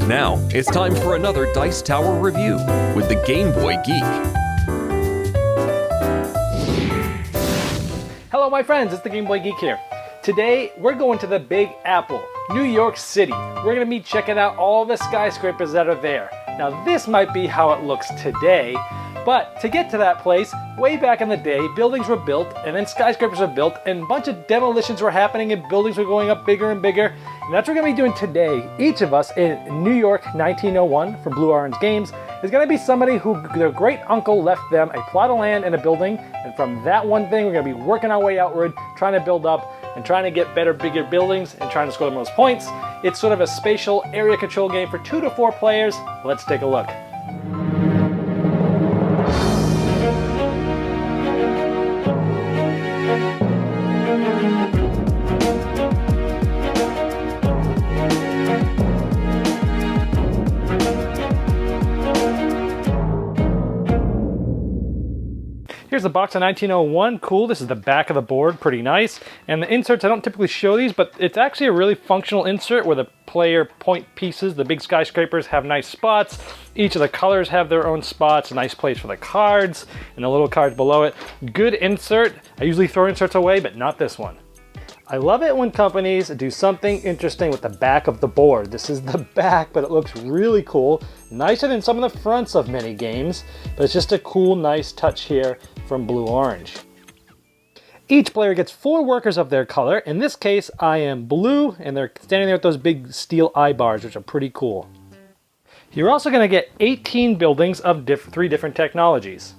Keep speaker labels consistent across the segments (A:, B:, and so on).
A: Now, it's time for another Dice Tower review with the Game Boy Geek.
B: Hello my friends, it's the Game Boy Geek here. Today, we're going to the Big Apple, New York City. We're going to be checking out all the skyscrapers that are there. Now this might be how it looks today, but to get to that place, way back in the day, buildings were built, and then skyscrapers were built, and a bunch of demolitions were happening, and buildings were going up bigger and bigger. And that's what we're going to be doing today. Each of us in New York 1901 from Blue Orange Games is going to be somebody who their great uncle left them a plot of land and a building, and from that one thing, we're going to be working our way outward, trying to build up and trying to get better, bigger buildings and trying to score the most points. It's sort of a spatial area control game for 2 to 4 players. Let's take a look. Here's the box of 1901, cool. This is the back of the board, pretty nice. And the inserts, I don't typically show these, but it's actually a really functional insert where the player point pieces, the big skyscrapers have nice spots. Each of the colors have their own spots, a nice place for the cards, and the little cards below it. Good insert. I usually throw inserts away, but not this one. I love it when companies do something interesting with the back of the board. This is the back, but it looks really cool. Nicer than some of the fronts of many games, but it's just a cool, nice touch here from Blue Orange. Each player gets 4 workers of their color. In this case, I am blue, and they're standing there with those big steel eye bars, which are pretty cool. You're also going to get 18 buildings of 3 different technologies.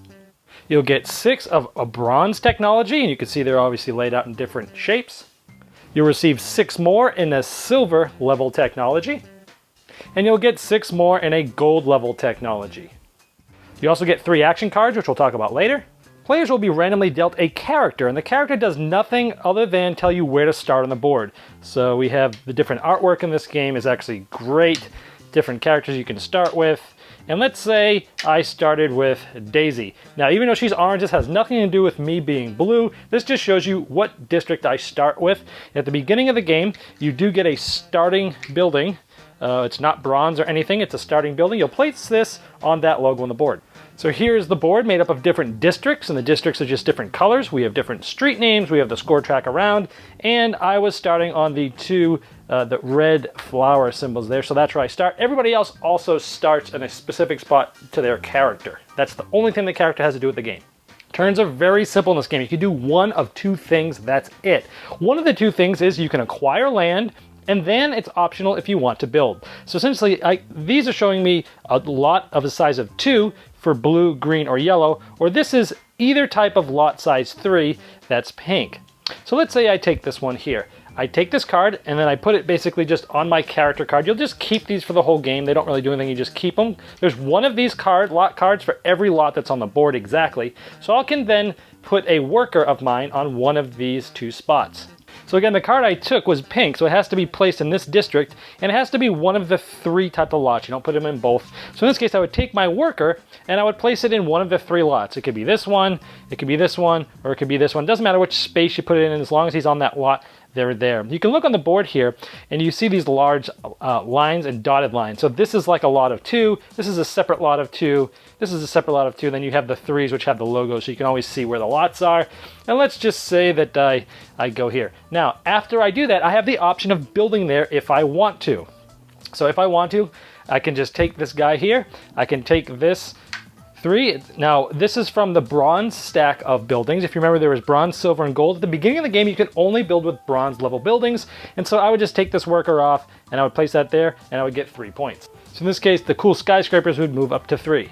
B: You'll get 6 of a bronze technology, and you can see they're obviously laid out in different shapes. You'll receive 6 more in a silver level technology, and you'll get 6 more in a gold level technology. You also get 3 action cards, which we'll talk about later. Players will be randomly dealt a character, and the character does nothing other than tell you where to start on the board. So we have the different artwork in this game is actually great, different characters you can start with. And let's say I started with Daisy. Now, even though she's orange, this has nothing to do with me being blue. This just shows you what district I start with. At the beginning of the game, you do get a starting building. It's not bronze or anything, it's a starting building. You'll place this on that logo on the board. So here's the board made up of different districts, and the districts are just different colors. We have different street names, we have the score track around, and I was starting on the 2 the red flower symbols there, so that's where I start. Everybody else also starts in a specific spot to their character. That's the only thing the character has to do with the game. Turns are very simple in this game. You can do one of 2 things, that's it. One of the 2 things is you can acquire land, and then it's optional if you want to build. So essentially, these are showing me a lot of a size of 2 for blue, green, or yellow, or this is either type of lot size 3, that's pink. So let's say I take this one here. I take this card, and then I put it basically just on my character card. You'll just keep these for the whole game. They don't really do anything, you just keep them. There's one of these lot cards for every lot that's on the board exactly. So I can then put a worker of mine on one of these 2 spots. So again, the card I took was pink, so it has to be placed in this district, and it has to be one of the 3 type of lots. You don't put them in both. So in this case, I would take my worker, and I would place it in one of the 3 lots. It could be this one, it could be this one, or it could be this one. Doesn't matter which space you put it in, as long as he's on that lot, they're there. You can look on the board here, and you see these large lines and dotted lines. So this is like a lot of 2, this is a separate lot of 2, this is a separate lot of 2, then you have the 3s which have the logos, so you can always see where the lots are. And let's just say that I go here. Now, after I do that, I have the option of building there if I want to. So if I want to, I can just take this guy here, I can take this 3. Now, this is from the bronze stack of buildings. If you remember, there was bronze, silver, and gold. At the beginning of the game, you could only build with bronze level buildings. And so I would just take this worker off, and I would place that there, and I would get 3 points. So in this case, the cool skyscrapers would move up to 3.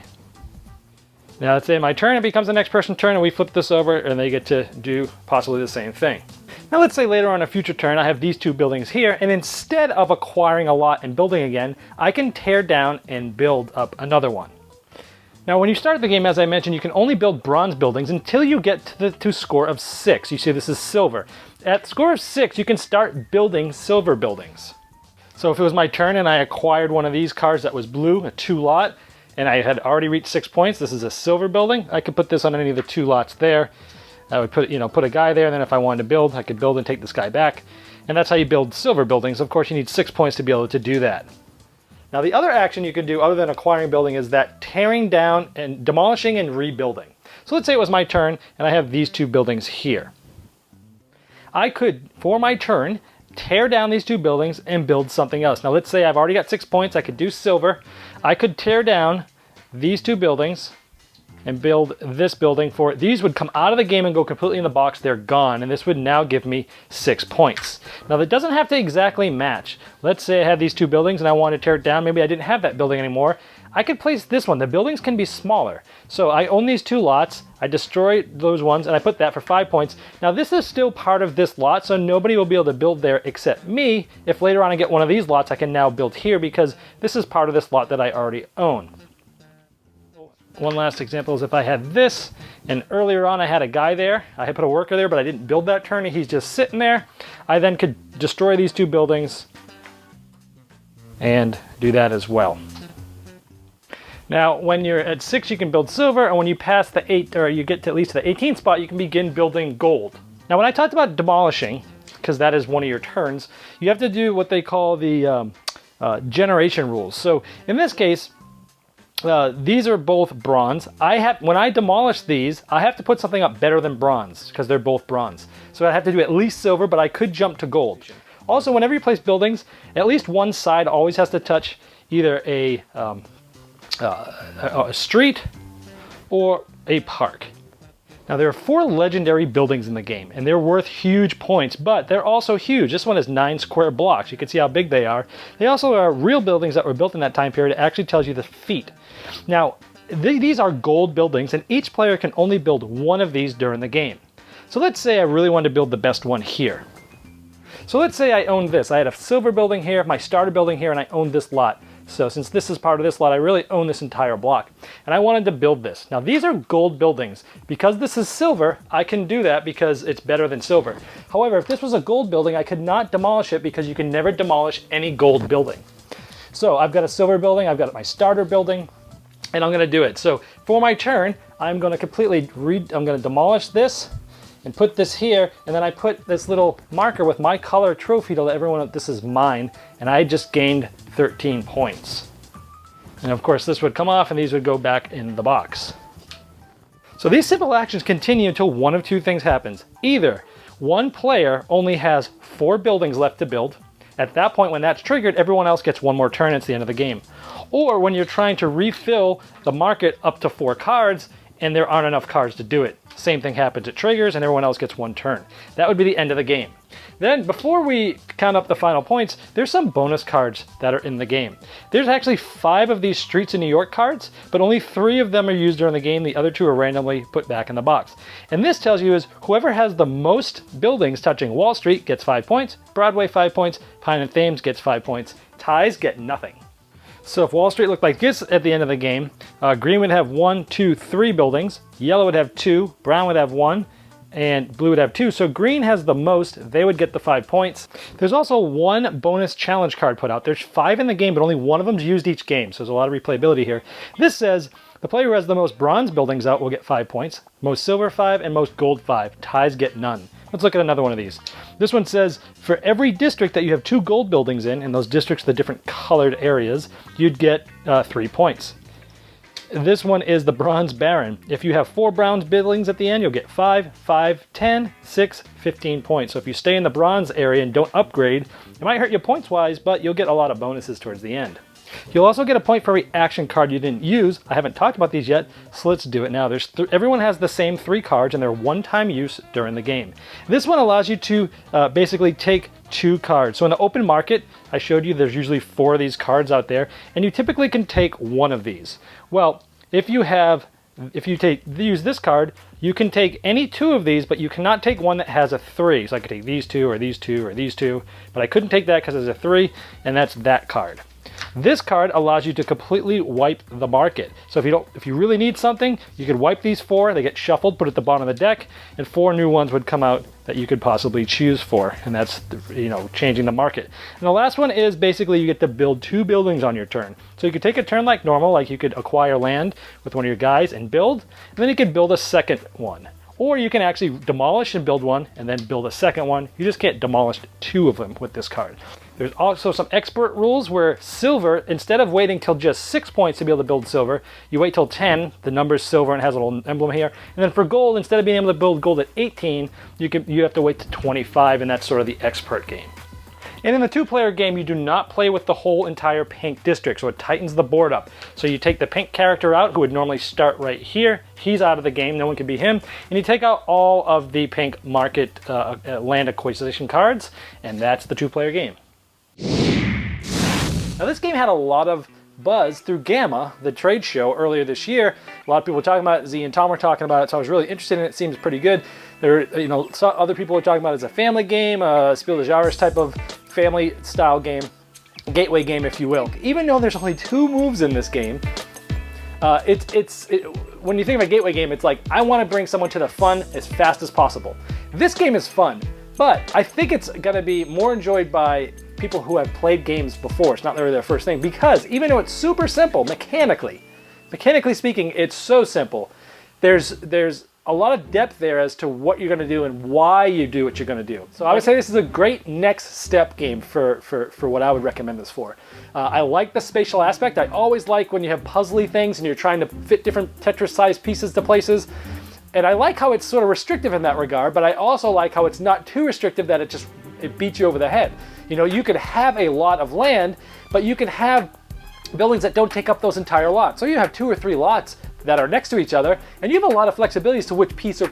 B: Now, let's say my turn, it becomes the next person's turn, and we flip this over, and they get to do possibly the same thing. Now, let's say later on a future turn, I have these 2 buildings here, and instead of acquiring a lot and building again, I can tear down and build up another one. Now, when you start the game, as I mentioned, you can only build bronze buildings until you get to the score of 6. You see this is silver. At score of 6, you can start building silver buildings. So if it was my turn and I acquired one of these cards that was blue, a 2 lot, and I had already reached 6 points, this is a silver building, I could put this on any of the 2 lots there. I would put a guy there, and then if I wanted to build, I could build and take this guy back. And that's how you build silver buildings. Of course, you need 6 points to be able to do that. Now the other action you can do other than acquiring building is that tearing down and demolishing and rebuilding. So let's say it was my turn and I have these two buildings here. I could, for my turn, tear down these two buildings and build something else. Now let's say I've already got 6 points, I could do silver. I could tear down these two buildings and build this building for it. These would come out of the game and go completely in the box. They're gone, and this would now give me 6 points. Now that doesn't have to exactly match. Let's say I had these two buildings and I wanted to tear it down. Maybe I didn't have that building anymore. I could place this one. The buildings can be smaller. So I own these two lots. I destroy those ones and I put that for 5 points. Now this is still part of this lot, so nobody will be able to build there except me. If later on I get one of these lots, I can now build here because this is part of this lot that I already own. One last example is if I had this, and earlier on I had a guy there. I had put a worker there, but I didn't build that turn. He's just sitting there. I then could destroy these two buildings and do that as well. Now, when you're at 6, you can build silver, and when you pass the 8, or you get to at least the 18th spot, you can begin building gold. Now, when I talked about demolishing, because that is one of your turns, you have to do what they call the generation rules. So in this case, these are both bronze. When I demolish these, I have to put something up better than bronze because they're both bronze. So I have to do at least silver, but I could jump to gold. Also, whenever you place buildings, at least one side always has to touch either a street or a park. Now there are 4 legendary buildings in the game, and they're worth huge points, but they're also huge. This one is 9 square blocks. You can see how big they are. They also are real buildings that were built in that time period. It actually tells you the feet. Now, these are gold buildings, and each player can only build one of these during the game. So let's say I really wanted to build the best one here. So let's say I owned this. I had a silver building here, my starter building here, and I owned this lot. So since this is part of this lot, I really own this entire block. And I wanted to build this. Now these are gold buildings. Because this is silver, I can do that because it's better than silver. However, if this was a gold building, I could not demolish it because you can never demolish any gold building. So I've got a silver building, I've got my starter building, and I'm gonna do it. So for my turn, I'm gonna I'm gonna demolish this and put this here, and then I put this little marker with my color trophy to let everyone know this is mine, and I just gained 13 points. And of course this would come off and these would go back in the box. So these simple actions continue until one of two things happens. Either one player only has 4 buildings left to build. At that point, when that's triggered, everyone else gets one more turn, it's the end of the game. Or when you're trying to refill the market up to 4 cards and there aren't enough cards to do it. Same thing happens, it triggers and everyone else gets one turn. That would be the end of the game. Then before we count up the final points, there's some bonus cards that are in the game. There's actually 5 of these Streets in New York cards, but only 3 of them are used during the game. The other 2 are randomly put back in the box. And this tells you is whoever has the most buildings touching Wall Street gets 5 points, Broadway 5 points, Pine and Thames gets 5 points, ties get nothing. So if Wall Street looked like this at the end of the game, green would have 1, 2, 3 buildings, yellow would have 2, brown would have 1, and blue would have 2. So green has the most, they would get the 5 points. There's also 1 bonus challenge card put out. There's 5 in the game, but only 1 of them's used each game, so there's a lot of replayability here. This says the player who has the most bronze buildings out will get 5 points, most silver 5, and most gold 5. Ties get none. Let's look at another one of these. This one says, for every district that you have 2 gold buildings in, and those districts are the different colored areas, you'd get 3 points. This one is the Bronze Baron. If you have 4 bronze buildings at the end, you'll get 5, 5, 10, 6, 15 points. So if you stay in the bronze area and don't upgrade, it might hurt you points-wise, but you'll get a lot of bonuses towards the end. You'll also get a point for every action card you didn't use. I haven't talked about these yet, so let's do it now. Everyone has the same 3 cards, and they're one-time use during the game. This one allows you to basically take 2 cards. So in the open market, I showed you there's usually 4 of these cards out there, and you typically can take 1 of these. Well, if you use this card, you can take any 2 of these, but you cannot take one that has a 3. So I could take these 2 or these 2 or these 2, but I couldn't take that because there's a 3, and that's that card. This card allows you to completely wipe the market. So if you really need something, you could wipe these 4, they get shuffled, put at the bottom of the deck, and 4 new ones would come out that you could possibly choose for, and that's, changing the market. And the last one is basically you get to build 2 buildings on your turn. So you could take a turn like normal, like you could acquire land with one of your guys and build, and then you could build a second one. Or you can actually demolish and build one, and then build a second one. You just can't demolish 2 of them with this card. There's also some expert rules where silver, instead of waiting till just 6 points to be able to build silver, you wait till 10, the number's silver and has a little emblem here. And then for gold, instead of being able to build gold at 18, you have to wait to 25, and that's sort of the expert game. And in the two-player game, you do not play with the whole entire pink district, so it tightens the board up. So you take the pink character out, who would normally start right here. He's out of the game, no one can be him. And you take out all of the pink market land acquisition cards, and that's the two-player game. Now this game had a lot of buzz through Gamma, the trade show earlier this year. A lot of people were talking about it. Z and Tom were talking about it, so I was really interested in it. It seems pretty good. There, some other people were talking about it as a family game, a Spiel des Jahres type of family style game, gateway game, if you will. Even though there's only 2 moves in this game, when you think of a gateway game, it's like, I want to bring someone to the fun as fast as possible. This game is fun, but I think it's going to be more enjoyed by people who have played games before. It's not really their first thing, because even though it's super simple mechanically speaking, it's so simple. There's a lot of depth there as to what you're going to do and why you do what you're going to do. So I would say this is a great next step game for what I would recommend this for. I like the spatial aspect. I always like when you have puzzly things and you're trying to fit different Tetris-sized pieces to places. And I like how it's sort of restrictive in that regard, but I also like how it's not too restrictive that it beats you over the head. You could have a lot of land, but you can have buildings that don't take up those entire lots. So you have 2 or 3 lots that are next to each other, and you have a lot of flexibility as to which piece you're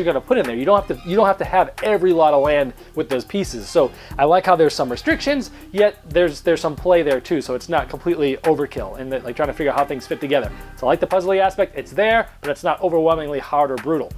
B: going to put in there. You don't have to have every lot of land with those pieces. So I like how there's some restrictions, yet there's some play there too. So it's not completely overkill and like trying to figure out how things fit together. So I like the puzzly aspect. It's there, but it's not overwhelmingly hard or brutal.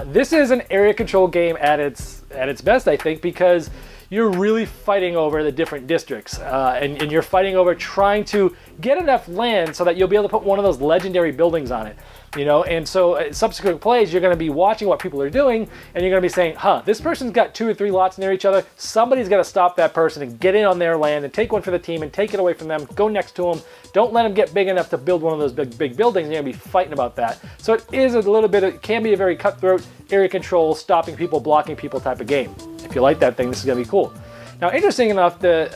B: This is an area control game at its best, I think, because you're really fighting over the different districts, and you're fighting over trying to get enough land so that you'll be able to put one of those legendary buildings on it. And so subsequent plays, you're going to be watching what people are doing, and you're going to be saying, this person's got 2 or 3 lots near each other. Somebody's got to stop that person and get in on their land and take one for the team and take it away from them. Go next to them. Don't let them get big enough to build one of those big buildings, and you're going to be fighting about that. So it is it can be a very cutthroat, area control, stopping people, blocking people type of game. If you like that thing, this is going to be cool. Now, interesting enough, the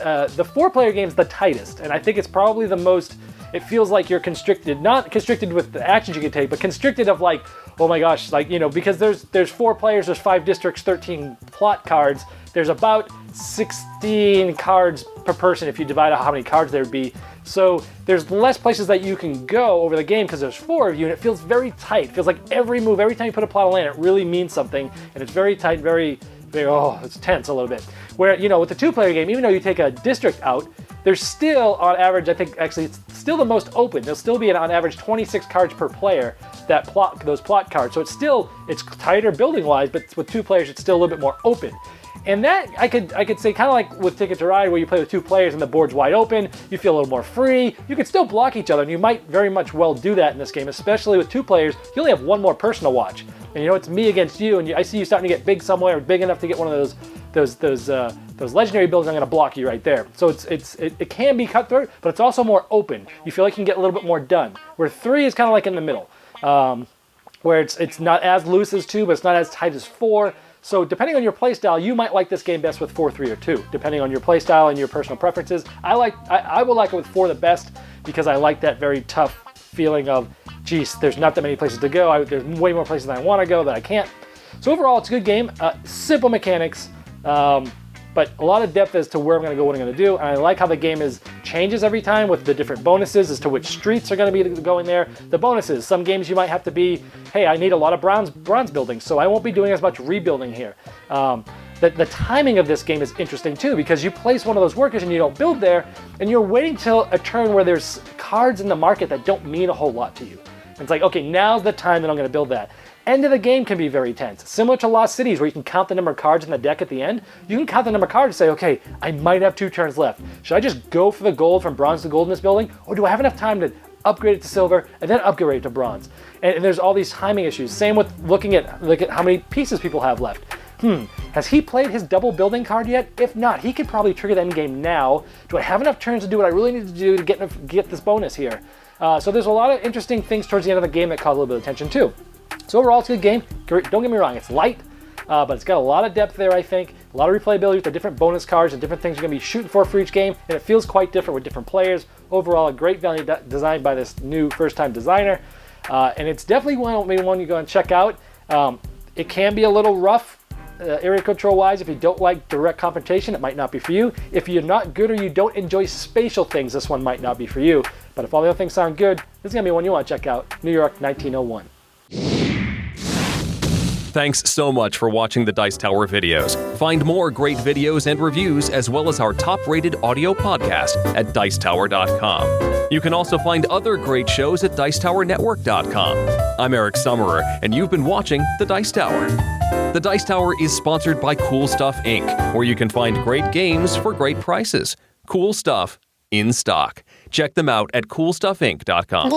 B: 4-player game is the tightest, and I think it's probably the most. It feels like you're constricted, not constricted with the actions you can take, but constricted of like, oh my gosh, because there's 4 players, there's 5 districts, 13 plot cards. There's about 16 cards per person if you divide out how many cards there would be. So there's less places that you can go over the game because there's 4 of you, and it feels very tight. It feels like every move, every time you put a plot of land, it really means something, and it's very tight, it's tense a little bit. Where, with the 2-player game, even though you take a district out, there's still, on average, I think actually it's still the most open. There'll still be on average 26 cards per player, those plot cards. So it's tighter building-wise, but with 2 players, it's still a little bit more open. And that, I could say, kind of like with Ticket to Ride, where you play with 2 players and the board's wide open, you feel a little more free. You can still block each other, and you might very much well do that in this game, especially with 2 players. You only have 1 more person to watch. And it's me against you, and I see you starting to get big somewhere, big enough to get one of those legendary buildings. I'm going to block you right there. So it can be cutthroat, but it's also more open. You feel like you can get a little bit more done. Where 3 is kind of like in the middle, where it's not as loose as 2, but it's not as tight as 4. So depending on your playstyle, you might like this game best with 4, 3, or 2, depending on your playstyle and your personal preferences. I will like it with 4 the best, because I like that very tough feeling of, geez, there's not that many places to go. There's way more places than I want to go that I can't. So overall, it's a good game. Simple mechanics, but a lot of depth as to where I'm going to go, what I'm going to do. And I like how the game changes every time with the different bonuses as to which streets are going to be going there. The bonuses, some games you might have to be, hey, I need a lot of bronze buildings, so I won't be doing as much rebuilding here. The timing of this game is interesting too, because you place one of those workers and you don't build there, and you're waiting till a turn where there's cards in the market that don't mean a whole lot to you. And it's like, okay, now's the time that I'm going to build that. End of the game can be very tense. Similar to Lost Cities, where you can count the number of cards in the deck at the end. You can count the number of cards and say, okay, I might have 2 turns left. Should I just go for the gold from bronze to gold in this building? Or do I have enough time to upgrade it to silver and then upgrade it to bronze? And there's all these timing issues. Same with looking at how many pieces people have left. Has he played his double building card yet? If not, he could probably trigger the end game now. Do I have enough turns to do what I really need to do to get this bonus here? So there's a lot of interesting things towards the end of the game that cause a little bit of tension too. So overall, it's a good game. Don't get me wrong, it's light. but it's got a lot of depth there, I think. A lot of replayability with the different bonus cards and different things you're going to be shooting for each game, and it feels quite different with different players. Overall, a great value designed by this new first-time designer, and it's definitely one you go and check out. It can be a little rough area control-wise. If you don't like direct confrontation, it might not be for you. If you're not good or you don't enjoy spatial things, this one might not be for you. But if all the other things sound good, this is going to be one you want to check out. New York, 1901.
A: Thanks so much for watching the Dice Tower videos. Find more great videos and reviews, as well as our top-rated audio podcast at Dicetower.com. You can also find other great shows at Dicetowernetwork.com. I'm Eric Summerer, and you've been watching The Dice Tower. The Dice Tower is sponsored by Cool Stuff Inc., where you can find great games for great prices. Cool stuff in stock. Check them out at CoolStuffInc.com.